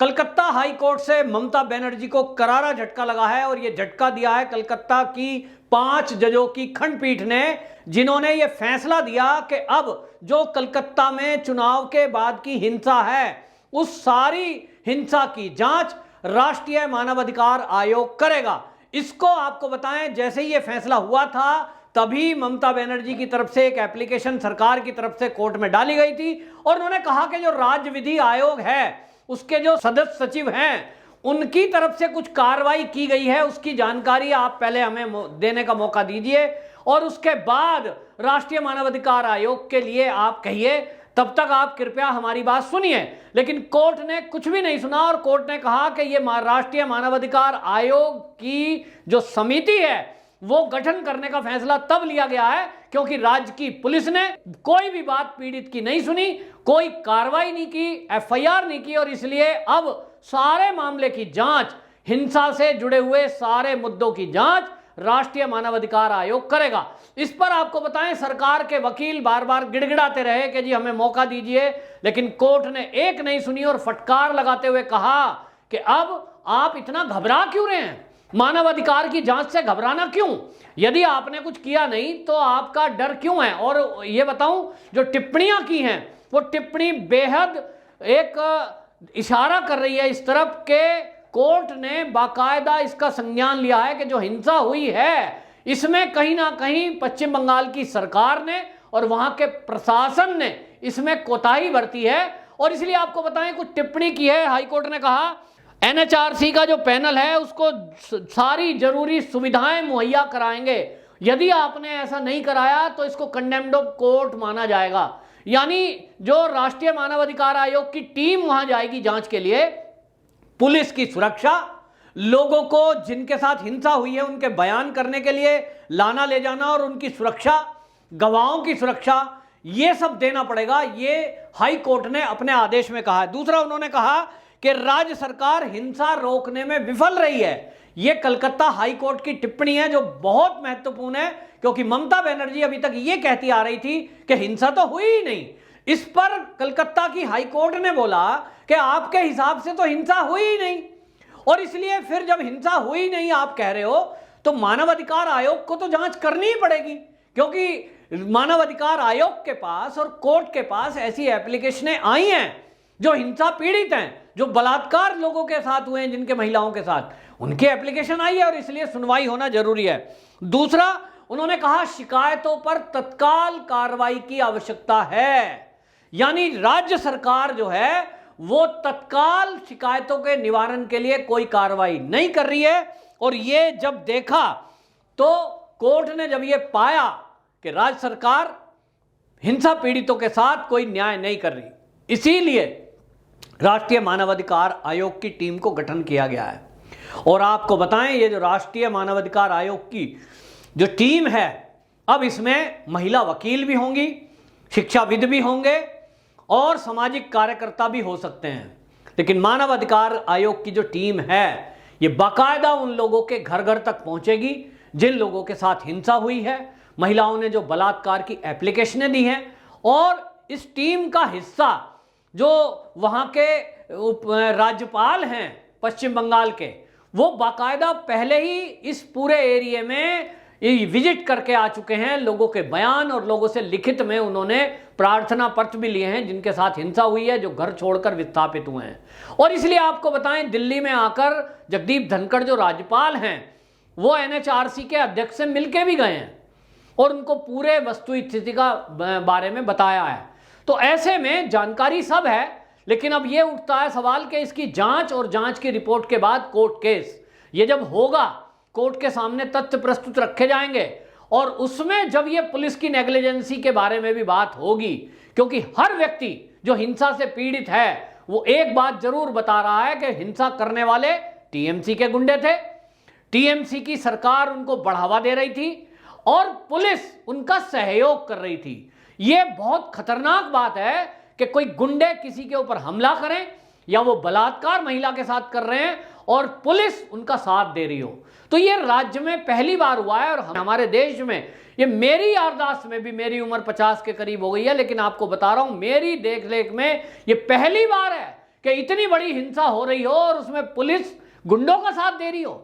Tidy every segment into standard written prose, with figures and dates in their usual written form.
Calcutta high court से ममता बनर्जी को करारा झटका लगा है और यह झटका दिया है कलकत्ता की 5 जजों की खंडपीठ ने, जिन्होंने यह फैसला दिया कि अब जो कलकत्ता में चुनाव के बाद की हिंसा है उस सारी हिंसा की जांच राष्ट्रीय मानवाधिकार आयोग करेगा। इसको आपको बताएं, जैसे ही यह फैसला हुआ था तभी ममता बनर्जी की तरफ से एक एप्लीकेशन सरकार की तरफ से कोर्ट में डाली गई थी और उन्होंने कहा कि जो राज्य विधि आयोग है उसके जो सदस्य सचिव हैं उनकी तरफ से कुछ कार्रवाई की गई है, उसकी जानकारी आप पहले हमें देने का मौका दीजिए और उसके बाद राष्ट्रीय मानवाधिकार आयोग के लिए आप कहिए, तब तक आप कृपया हमारी बात सुनिए। लेकिन कोर्ट ने कुछ भी नहीं सुना और कोर्ट ने कहा कि ये राष्ट्रीय मानवाधिकार आयोग की जो समिति है वो गठन करने का फैसला तब लिया गया है क्योंकि राज्य की पुलिस ने कोई भी बात पीड़ित की नहीं सुनी, कोई कार्रवाई नहीं की, एफआईआर नहीं की और इसलिए अब सारे मामले की जांच, हिंसा से जुड़े हुए सारे मुद्दों की जांच राष्ट्रीय मानवाधिकार आयोग करेगा। इस पर आपको बताएं, सरकार के वकील बार बार गिड़गिड़ाते रहे कि जी हमें मौका दीजिए, लेकिन कोर्ट ने एक नहीं सुनी और फटकार लगाते हुए कहा कि अब आप इतना घबरा क्यों रहे हैं, मानवाधिकार की जांच से घबराना क्यों, यदि आपने कुछ किया नहीं तो आपका डर क्यों है। और ये बताऊं, जो टिप्पणियां की हैं वो टिप्पणी बेहद एक इशारा कर रही है इस तरफ के कोर्ट ने बाकायदा इसका संज्ञान लिया है कि जो हिंसा हुई है इसमें कहीं ना कहीं पश्चिम बंगाल की सरकार ने और वहां के प्रशासन ने इसमें कोताही बरती है। और इसलिए आपको बताएं, कुछ टिप्पणी की है हाईकोर्ट ने, कहा एनएचआरसी का जो पैनल है उसको सारी जरूरी सुविधाएं मुहैया कराएंगे, यदि आपने ऐसा नहीं कराया तो इसको कंडेम्ड ऑफ कोर्ट माना जाएगा। यानी जो राष्ट्रीय मानवाधिकार आयोग की टीम वहां जाएगी जांच के लिए, पुलिस की सुरक्षा, लोगों को जिनके साथ हिंसा हुई है उनके बयान करने के लिए लाना ले जाना और उनकी सुरक्षा, गवाहों की सुरक्षा, ये सब देना पड़ेगा, ये हाई कोर्ट ने अपने आदेश में कहा है। दूसरा, उन्होंने कहा कि राज्य सरकार हिंसा रोकने में विफल रही है। यह कलकत्ता हाई कोर्ट की टिप्पणी है जो बहुत महत्वपूर्ण है क्योंकि ममता बनर्जी अभी तक यह कहती आ रही थी कि हिंसा तो हुई ही नहीं। इस पर कलकत्ता की हाई कोर्ट ने बोला कि आपके हिसाब से तो हिंसा हुई ही नहीं और इसलिए फिर जब हिंसा हुई नहीं आप कह रहे हो तो मानवाधिकार आयोग को तो जांच करनी ही पड़ेगी, क्योंकि मानवाधिकार आयोग के पास और कोर्ट के पास ऐसी एप्लीकेशनें आई हैं जो हिंसा पीड़ित हैं, जो बलात्कार लोगों के साथ हुए हैं, जिनके महिलाओं के साथ, उनकी एप्लीकेशन आई है और इसलिए सुनवाई होना जरूरी है। दूसरा, उन्होंने कहा शिकायतों पर तत्काल कार्रवाई की आवश्यकता है, यानी राज्य सरकार जो है वो तत्काल शिकायतों के निवारण के लिए कोई कार्रवाई नहीं कर रही है। और ये जब देखा तो कोर्ट ने जब ये पाया कि राज्य सरकार हिंसा पीड़ितों के साथ कोई न्याय नहीं कर रही, इसीलिए राष्ट्रीय मानवाधिकार आयोग की टीम को गठन किया गया है। और आपको बताएं, ये जो राष्ट्रीय मानवाधिकार आयोग की जो टीम है, अब इसमें महिला वकील भी होंगी, शिक्षाविद भी होंगे और सामाजिक कार्यकर्ता भी हो सकते हैं। लेकिन मानवाधिकार आयोग की जो टीम है ये बाकायदा उन लोगों के घर घर तक पहुंचेगी जिन लोगों के साथ हिंसा हुई है, महिलाओं ने जो बलात्कार की एप्लीकेशनें दी हैं। और इस टीम का हिस्सा जो वहाँ के राज्यपाल हैं पश्चिम बंगाल के, वो बाकायदा पहले ही इस पूरे एरिया में विजिट करके आ चुके हैं, लोगों के बयान और लोगों से लिखित में उन्होंने प्रार्थना पत्र भी लिए हैं जिनके साथ हिंसा हुई है, जो घर छोड़कर विस्थापित हुए हैं। और इसलिए आपको बताएं, दिल्ली में आकर जगदीप धनखड़ जो राज्यपाल हैं वो एनएचआरसी के अध्यक्ष से मिलके भी गए हैं और उनको पूरे वस्तु स्थिति का बारे में बताया है। तो ऐसे में जानकारी सब है, लेकिन अब यह उठता है सवाल कि इसकी जांच और जांच की रिपोर्ट के बाद कोर्ट केस, ये जब होगा कोर्ट के सामने तथ्य प्रस्तुत रखे जाएंगे और उसमें जब ये पुलिस की नेग्लिजेंसी के बारे में भी बात होगी, क्योंकि हर व्यक्ति जो हिंसा से पीड़ित है वो एक बात जरूर बता रहा है कि हिंसा करने वाले टीएमसी के गुंडे थे, टीएमसी की सरकार उनको बढ़ावा दे रही थी और पुलिस उनका सहयोग कर रही थी। यह बहुत खतरनाक बात है कि कोई गुंडे किसी के ऊपर हमला करें या वो बलात्कार महिला के साथ कर रहे हैं और पुलिस उनका साथ दे रही हो। तो ये राज्य में पहली बार हुआ है और हमारे देश में, ये मेरी याददाश्त में भी, मेरी उम्र 50 के करीब हो गई है, लेकिन आपको बता रहा हूं मेरी देखरेख में ये पहली बार है कि इतनी बड़ी हिंसा हो रही हो और उसमें पुलिस गुंडों का साथ दे रही हो।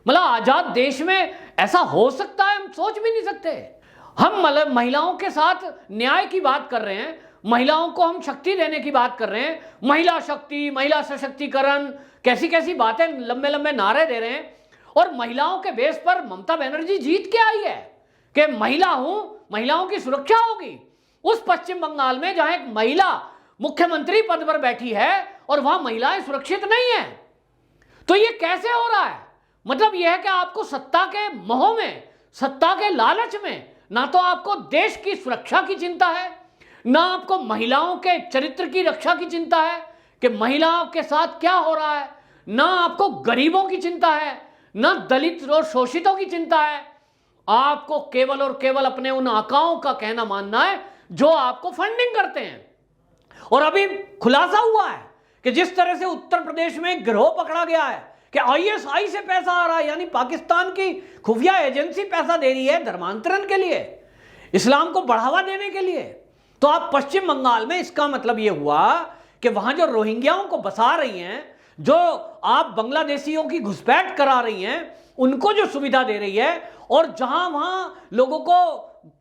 मतलब आजाद देश में ऐसा हो सकता है, हम सोच भी नहीं सकते। हम मतलब महिलाओं के साथ न्याय की बात कर रहे हैं, महिलाओं को हम शक्ति देने की बात कर रहे हैं, महिला शक्ति, महिला सशक्तिकरण, कैसी कैसी बातें, लंबे लंबे नारे दे रहे हैं। और महिलाओं के बेस पर ममता बनर्जी जीत के आई है कि महिला हूं, महिलाओं की सुरक्षा होगी। उस पश्चिम बंगाल में जहां एक महिला मुख्यमंत्री पद पर बैठी है और वहां महिलाएं सुरक्षित नहीं है, तो ये कैसे हो रहा है? मतलब यह है कि आपको सत्ता के मोह में, सत्ता के लालच में, ना तो आपको देश की सुरक्षा की चिंता है, ना आपको महिलाओं के चरित्र की रक्षा की चिंता है कि महिलाओं के साथ क्या हो रहा है, ना आपको गरीबों की चिंता है, ना दलित और शोषितों की चिंता है। आपको केवल और केवल अपने उन आकाओं का कहना मानना है जो आपको फंडिंग करते हैं। और अभी खुलासा हुआ है कि जिस तरह से उत्तर प्रदेश में गिरोह पकड़ा गया है कि आईएसआई से पैसा आ रहा है, यानी पाकिस्तान की खुफिया एजेंसी पैसा दे रही है धर्मांतरण के लिए, इस्लाम को बढ़ावा देने के लिए। तो आप पश्चिम बंगाल में, इसका मतलब यह हुआ कि वहां जो रोहिंग्याओं को बसा रही हैं, जो आप बांग्लादेशियों की घुसपैठ करा रही हैं, उनको जो सुविधा दे रही है, और जहां वहां लोगों को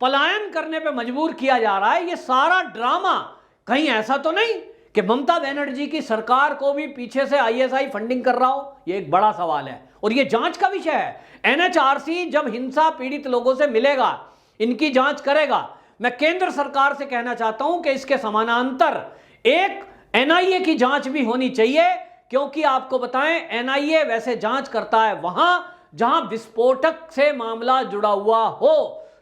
पलायन करने पे मजबूर किया जा रहा है, ये सारा ड्रामा कहीं ऐसा तो नहीं कि ममता बनर्जी की सरकार को भी पीछे से आईएसआई फंडिंग कर रहा हो? ये एक बड़ा सवाल है और ये जांच का विषय है। एनएचआरसी जब हिंसा पीड़ित लोगों से मिलेगा, इनकी जांच करेगा। मैं केंद्र सरकार से कहना चाहता हूं कि इसके समानांतर एक एनआईए की जांच भी होनी चाहिए, क्योंकि आपको बताएं एनआईए वैसे जांच करता है वहां जहां विस्फोटक से मामला जुड़ा हुआ हो।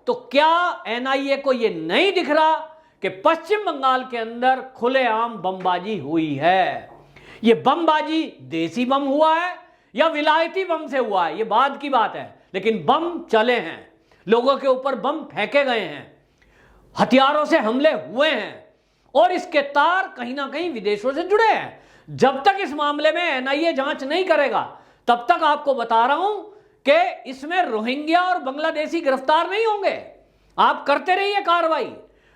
तो क्या एनआईए को यह नहीं दिख रहा कि पश्चिम बंगाल के अंदर खुलेआम बमबाजी हुई है? यह बमबाजी देसी बम हुआ है या विलायती बम से हुआ है, यह बाद की बात है, लेकिन बम चले हैं, लोगों के ऊपर बम फेंके गए हैं, हथियारों से हमले हुए हैं और इसके तार कहीं ना कहीं विदेशों से जुड़े हैं। जब तक इस मामले में एनआईए जांच नहीं करेगा, तब तक आपको बता रहा हूं कि इसमें रोहिंग्या और बांग्लादेशी गिरफ्तार नहीं होंगे। आप करते रहिए कार्रवाई।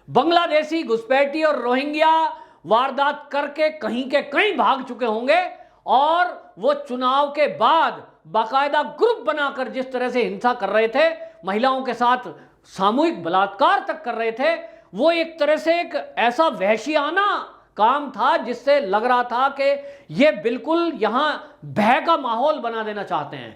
बांग्लादेशी घुसपैठी और रोहिंग्या वारदात करके कहीं के कहीं भाग चुके होंगे और वो चुनाव के बाद बाकायदा ग्रुप बनाकर जिस तरह से हिंसा कर रहे थे, महिलाओं के साथ सामूहिक बलात्कार तक कर रहे थे, वो एक तरह से एक ऐसा वहशियाना काम था जिससे लग रहा था कि ये बिल्कुल यहां भय का माहौल बना देना चाहते हैं।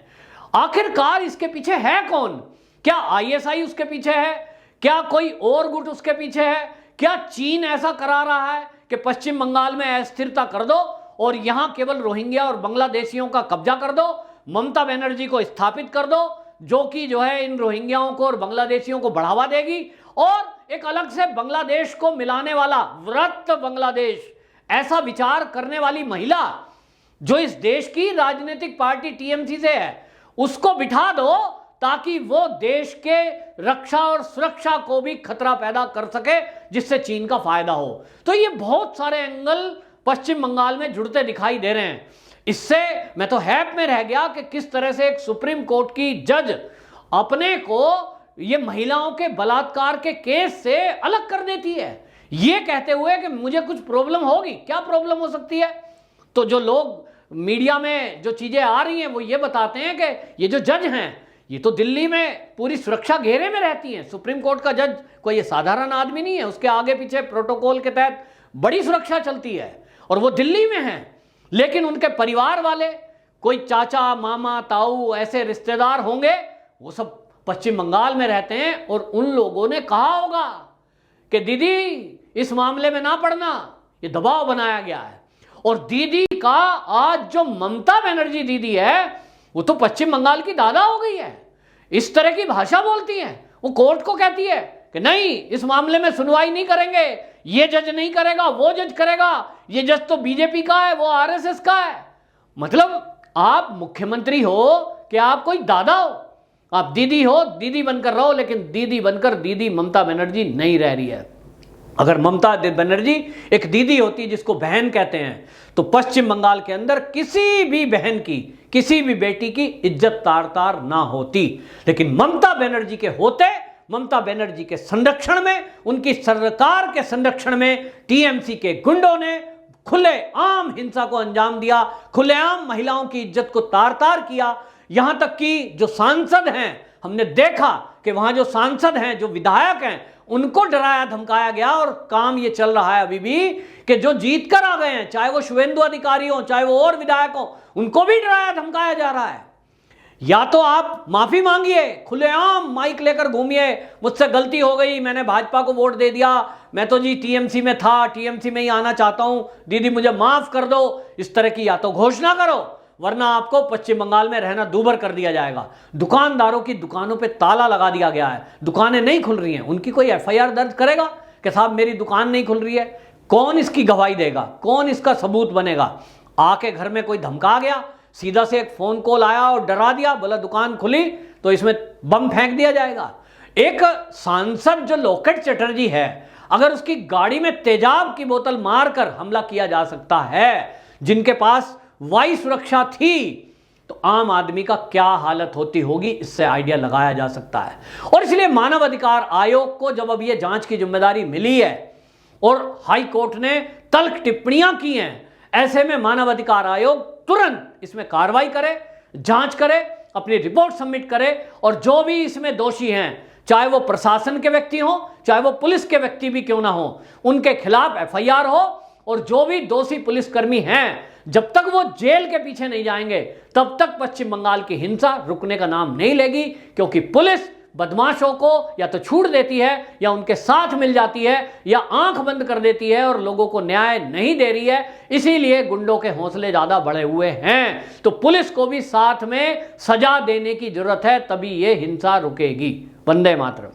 आखिरकार इसके पीछे है कौन? क्या आईएसआई उसके पीछे है? क्या कोई और गुट उसके पीछे है? क्या चीन ऐसा करा रहा है कि पश्चिम बंगाल में अस्थिरता कर दो और यहां केवल रोहिंग्या और बांग्लादेशियों का कब्जा कर दो, ममता बनर्जी को स्थापित कर दो, जो कि जो है इन रोहिंग्याओं को और बांग्लादेशियों को बढ़ावा देगी, और एक अलग से बांग्लादेश को मिलाने वाला व्रत बांग्लादेश, ऐसा विचार करने वाली महिला जो इस देश की राजनीतिक पार्टी टीएमसी से है, उसको बिठा दो ताकि वो देश के रक्षा और सुरक्षा को भी खतरा पैदा कर सके, जिससे चीन का फायदा हो। तो ये बहुत सारे एंगल पश्चिम बंगाल में जुड़ते दिखाई दे रहे हैं। इससे मैं तो हैप में रह गया कि किस तरह से एक सुप्रीम कोर्ट की जज अपने को ये महिलाओं के बलात्कार के केस से अलग कर देती है, ये कहते हुए कि मुझे कुछ प्रॉब्लम होगी। क्या प्रॉब्लम हो सकती है? तो जो लोग मीडिया में जो चीजें आ रही हैं वो ये बताते हैं कि ये जो जज हैं ये तो दिल्ली में पूरी सुरक्षा घेरे में रहती हैं। सुप्रीम कोर्ट का जज कोई ये साधारण आदमी नहीं है, उसके आगे पीछे प्रोटोकॉल के तहत बड़ी सुरक्षा चलती है और वो दिल्ली में है। लेकिन उनके परिवार वाले, कोई चाचा, मामा, ताऊ, ऐसे रिश्तेदार होंगे, वो सब पश्चिम बंगाल में रहते हैं और उन लोगों ने कहा होगा कि दीदी इस मामले में ना पड़ना, ये दबाव बनाया गया है। और दीदी का आज जो ममता बनर्जी दीदी है वो तो पश्चिम बंगाल की दादा हो गई है, इस तरह की भाषा बोलती है। वो कोर्ट को कहती है कि नहीं, इस मामले में सुनवाई नहीं करेंगे, ये जज नहीं करेगा, वो जज करेगा, ये जज तो बीजेपी का है, वो आरएसएस का है। मतलब आप मुख्यमंत्री हो कि आप कोई दादा हो? आप दीदी हो, दीदी बनकर रहो, लेकिन दीदी बनकर दीदी ममता बनर्जी नहीं रह रही है। अगर ममता बनर्जी एक दीदी होती जिसको बहन कहते हैं, तो पश्चिम बंगाल के अंदर किसी भी बहन की, किसी भी बेटी की इज्जत तार तार ना होती। लेकिन ममता बनर्जी के होते, ममता बनर्जी के संरक्षण में, उनकी सरकार के संरक्षण में टीएमसी के गुंडों ने खुले आम हिंसा को अंजाम दिया, खुलेआम महिलाओं की इज्जत को तार तार किया। यहां तक कि जो सांसद हैं, हमने देखा कि वहां जो सांसद हैं, जो विधायक हैं, उनको डराया धमकाया गया। और काम ये चल रहा है अभी भी कि जो जीत कर आ गए हैं, चाहे वो शुभेंदु अधिकारी हो, चाहे वो और विधायक हो, उनको भी डराया धमकाया जा रहा है। या तो आप माफी मांगिए, खुलेआम माइक लेकर घूमिए, मुझसे गलती हो गई, मैंने भाजपा को वोट दे दिया, मैं तो जी टीएमसी में था, टीएमसी में ही आना चाहता हूं, दीदी मुझे माफ कर दो, इस तरह की या तो घोषणा करो, वरना आपको पश्चिम बंगाल में रहना दूभर कर दिया जाएगा। दुकानदारों की दुकानों पे ताला लगा दिया गया है, दुकानें नहीं खुल रही हैं, उनकी कोई एफआईआर दर्ज करेगा कि साहब मेरी दुकान नहीं खुल रही है? कौन इसकी गवाही देगा? कौन इसका सबूत बनेगा? आके घर में कोई धमका गया, सीधा से एक फोन कॉल आया और डरा दिया, बोला दुकान खुली तो इसमें बम फेंक दिया जाएगा। एक सांसद जो लोकेट चटर्जी है, अगर उसकी गाड़ी में तेजाब की बोतल मारकर हमला किया जा सकता है, जिनके पास वायु सुरक्षा थी, तो आम आदमी का क्या हालत होती होगी, इससे आइडिया लगाया जा सकता है। और इसलिए मानव अधिकार आयोग को जब अब यह जांच की जिम्मेदारी मिली है और हाई कोर्ट ने तल्ख टिप्पणियां की हैं, ऐसे में मानव अधिकार आयोग तुरंत इसमें कार्रवाई करे, जांच करे, अपनी रिपोर्ट सबमिट करे, और जो भी इसमें दोषी हैं, चाहे वो प्रशासन के व्यक्ति हो, चाहे वो पुलिस के व्यक्ति भी क्यों ना हो, उनके खिलाफ एफआईआर हो। और जो भी दोषी पुलिसकर्मी हैं, जब तक वो जेल के पीछे नहीं जाएंगे, तब तक पश्चिम बंगाल की हिंसा रुकने का नाम नहीं लेगी, क्योंकि पुलिस बदमाशों को या तो छूट देती है, या उनके साथ मिल जाती है, या आंख बंद कर देती है और लोगों को न्याय नहीं दे रही है। इसीलिए गुंडों के हौसले ज्यादा बढ़े हुए हैं। तो पुलिस को भी साथ में सजा देने की जरूरत है, तभी ये हिंसा रुकेगी। वंदे मातरम।